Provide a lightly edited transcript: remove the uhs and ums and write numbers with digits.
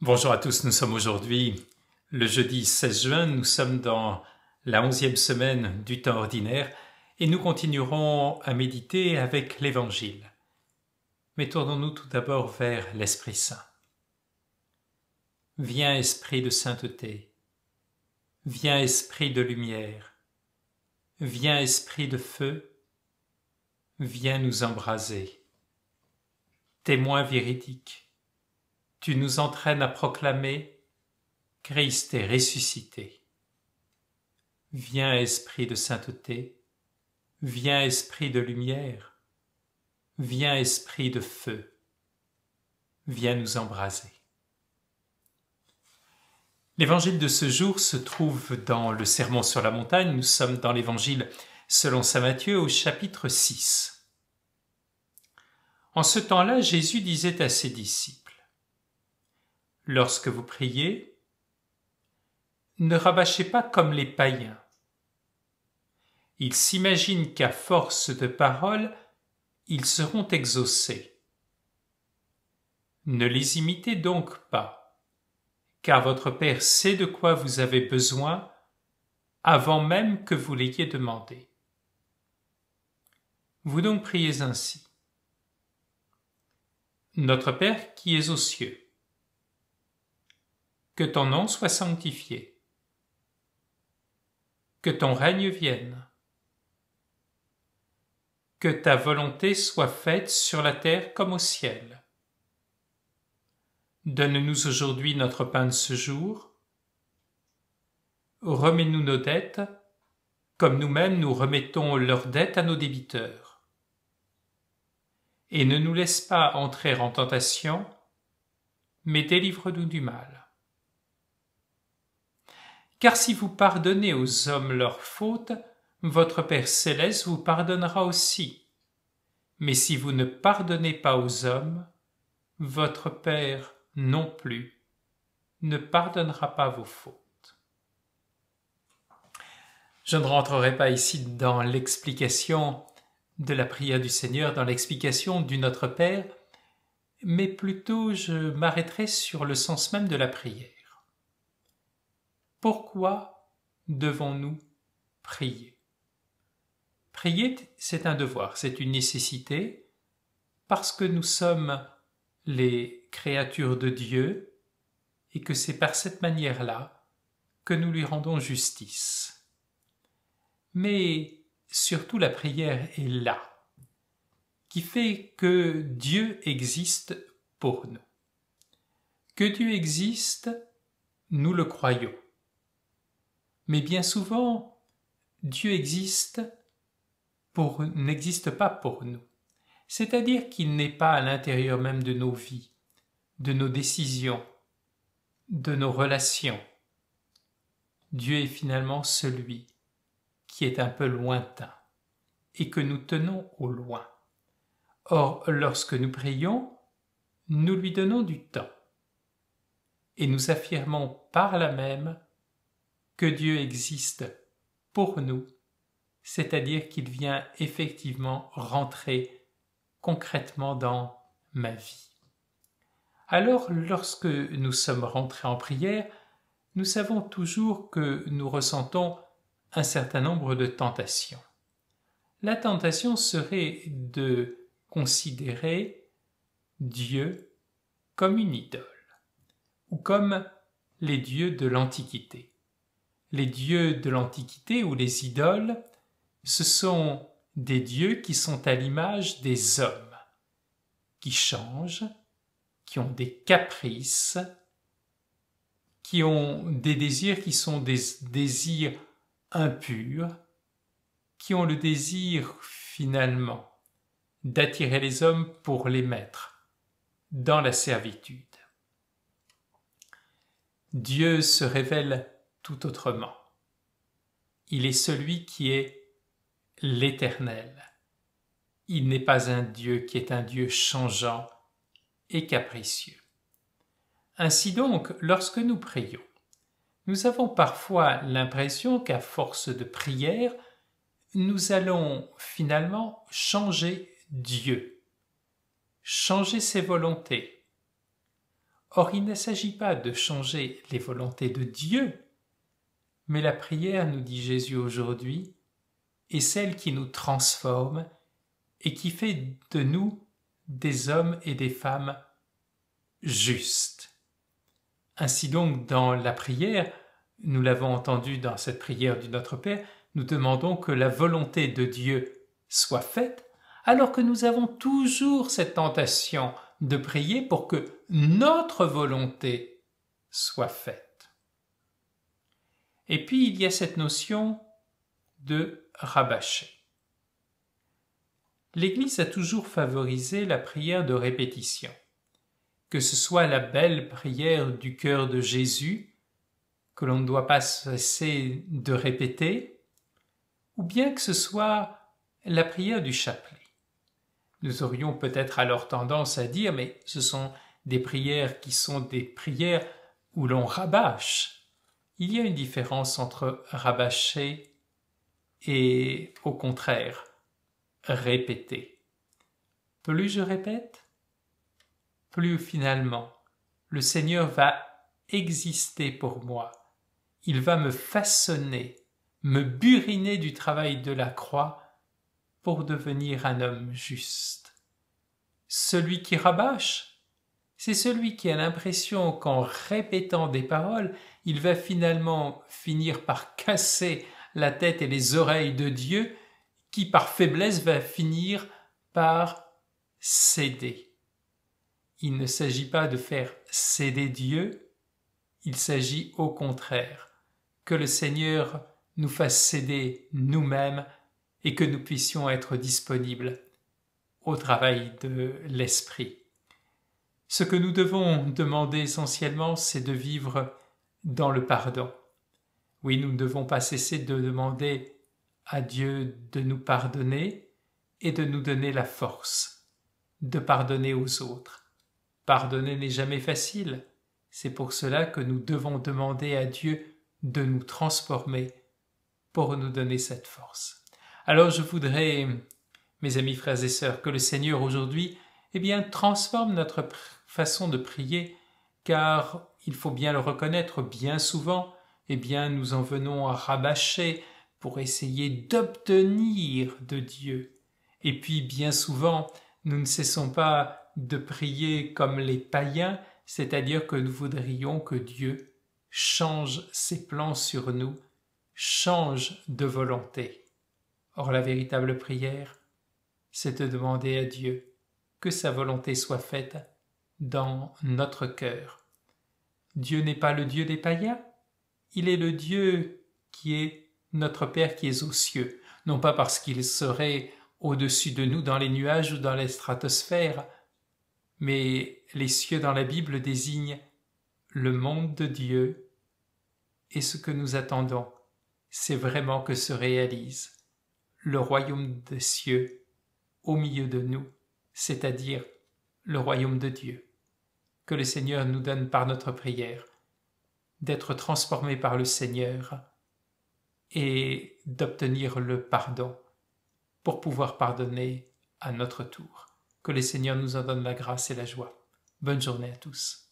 Bonjour à tous, nous sommes aujourd'hui le jeudi 16 juin, nous sommes dans la 11e semaine du temps ordinaire et nous continuerons à méditer avec l'Évangile. Mais tournons-nous tout d'abord vers l'Esprit Saint. Viens Esprit de sainteté, viens Esprit de lumière, viens Esprit de feu, viens nous embraser. Témoin véridique, tu nous entraînes à proclamer « Christ est ressuscité ». Viens Esprit de sainteté, viens Esprit de lumière, viens Esprit de feu, viens nous embraser. L'évangile de ce jour se trouve dans le Sermon sur la montagne. Nous sommes dans l'évangile selon saint Matthieu au chapitre 6. En ce temps-là, Jésus disait à ses disciples: lorsque vous priez, ne rabâchez pas comme les païens. Ils s'imaginent qu'à force de paroles, ils seront exaucés. Ne les imitez donc pas, car votre Père sait de quoi vous avez besoin avant même que vous l'ayez demandé. Vous donc priez ainsi: Notre Père qui es aux cieux, que ton nom soit sanctifié, que ton règne vienne, que ta volonté soit faite sur la terre comme au ciel. Donne-nous aujourd'hui notre pain de ce jour. Remets-nous nos dettes, comme nous-mêmes nous remettons leurs dettes à nos débiteurs. Et ne nous laisse pas entrer en tentation, mais délivre-nous du mal. Car si vous pardonnez aux hommes leurs fautes, votre Père céleste vous pardonnera aussi. Mais si vous ne pardonnez pas aux hommes, votre Père non plus ne pardonnera pas vos fautes. Je ne rentrerai pas ici dans l'explication de la prière du Seigneur, dans l'explication du Notre Père, mais plutôt je m'arrêterai sur le sens même de la prière. Pourquoi devons-nous prier? Prier, c'est un devoir, c'est une nécessité, parce que nous sommes les créatures de Dieu et que c'est par cette manière-là que nous lui rendons justice. Mais surtout la prière est là, qui fait que Dieu existe pour nous. Que Dieu existe, nous le croyons. Mais bien souvent, Dieu n'existe pas pour nous. C'est-à-dire qu'il n'est pas à l'intérieur même de nos vies, de nos décisions, de nos relations. Dieu est finalement celui qui est un peu lointain et que nous tenons au loin. Or, lorsque nous prions, nous lui donnons du temps et nous affirmons par là même que Dieu existe pour nous, c'est-à-dire qu'il vient effectivement rentrer concrètement dans ma vie. Alors, lorsque nous sommes rentrés en prière, nous savons toujours que nous ressentons un certain nombre de tentations. La tentation serait de considérer Dieu comme une idole, ou comme les dieux de l'Antiquité. Les dieux de l'Antiquité ou les idoles, ce sont des dieux qui sont à l'image des hommes, qui changent, qui ont des caprices, qui ont des désirs qui sont des désirs impurs, qui ont le désir finalement d'attirer les hommes pour les mettre dans la servitude. Dieu se révèle tout autrement. Il est celui qui est l'Éternel. Il n'est pas un Dieu qui est un Dieu changeant et capricieux. Ainsi donc, lorsque nous prions, nous avons parfois l'impression qu'à force de prière, nous allons finalement changer Dieu, changer ses volontés. Or, il ne s'agit pas de changer les volontés de Dieu, mais la prière, nous dit Jésus aujourd'hui, est celle qui nous transforme et qui fait de nous des hommes et des femmes justes. Ainsi donc, dans la prière, nous l'avons entendu dans cette prière du Notre Père, nous demandons que la volonté de Dieu soit faite, alors que nous avons toujours cette tentation de prier pour que notre volonté soit faite. Et puis, il y a cette notion de rabâcher. L'Église a toujours favorisé la prière de répétition, que ce soit la belle prière du cœur de Jésus, que l'on ne doit pas cesser de répéter, ou bien que ce soit la prière du chapelet. Nous aurions peut-être alors tendance à dire, mais ce sont des prières qui sont des prières où l'on rabâche. Il y a une différence entre rabâcher et, au contraire, répéter. Plus je répète, plus finalement le Seigneur va exister pour moi. Il va me façonner, me buriner du travail de la croix pour devenir un homme juste. Celui qui rabâche, c'est celui qui a l'impression qu'en répétant des paroles, il va finalement finir par casser la tête et les oreilles de Dieu, qui par faiblesse va finir par céder. Il ne s'agit pas de faire céder Dieu, il s'agit au contraire que le Seigneur nous fasse céder nous-mêmes et que nous puissions être disponibles au travail de l'Esprit. Ce que nous devons demander essentiellement, c'est de vivre dans le pardon. Oui, nous ne devons pas cesser de demander à Dieu de nous pardonner et de nous donner la force de pardonner aux autres. Pardonner n'est jamais facile. C'est pour cela que nous devons demander à Dieu de nous transformer pour nous donner cette force. Alors je voudrais, mes amis frères et sœurs, que le Seigneur aujourd'hui, transforme notre façon de prier, car il faut bien le reconnaître, bien souvent, nous en venons à rabâcher pour essayer d'obtenir de Dieu. Et puis bien souvent, nous ne cessons pas de prier comme les païens, c'est-à-dire que nous voudrions que Dieu change ses plans sur nous, change de volonté. Or la véritable prière, c'est de demander à Dieu que sa volonté soit faite dans notre cœur. Dieu n'est pas le Dieu des païens, il est le Dieu qui est notre Père qui est aux cieux, non pas parce qu'il serait au-dessus de nous dans les nuages ou dans les stratosphères, mais les cieux dans la Bible désignent le monde de Dieu, et ce que nous attendons, c'est vraiment que se réalise le royaume des cieux au milieu de nous, c'est-à-dire le royaume de Dieu. Que le Seigneur nous donne par notre prière d'être transformés par le Seigneur et d'obtenir le pardon pour pouvoir pardonner à notre tour. Que le Seigneur nous en donne la grâce et la joie. Bonne journée à tous.